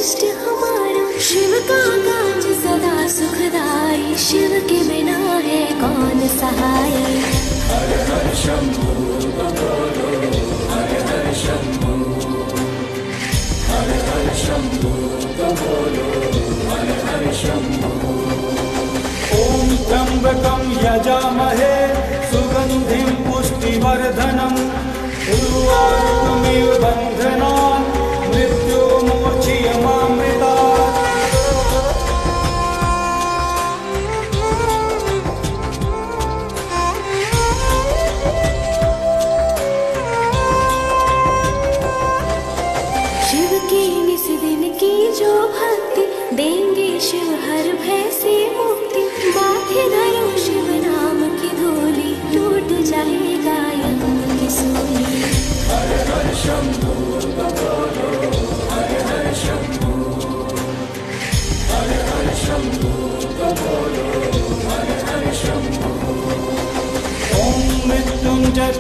इष्ट हमारा। शिव का काज सदा सुखदाई, शिव के बिना है कौन सहाय। हर हर शंभू बोलो, हर हर शंभू, हर हर शंभू बोलो, हर हर शंभू। ओम त्र्यंबकं यजामहे सुगंधिं पुष्टिवर्धनम्, उर्वारुकमिव बन्धनान् मृत्युर्मोक्षयमामृतात्। शिव की निस दिन की जो भक्ति, देंगे शिव हर भय से मुक्ति। माथे धरो शिव नाम की धूली, टूट जाएगा यम की सूली। हर हर शंभू बोलो, हर हर शंभू, हर हर शंभू बोलो, हर हर शंभू। ओम मृत्युंजय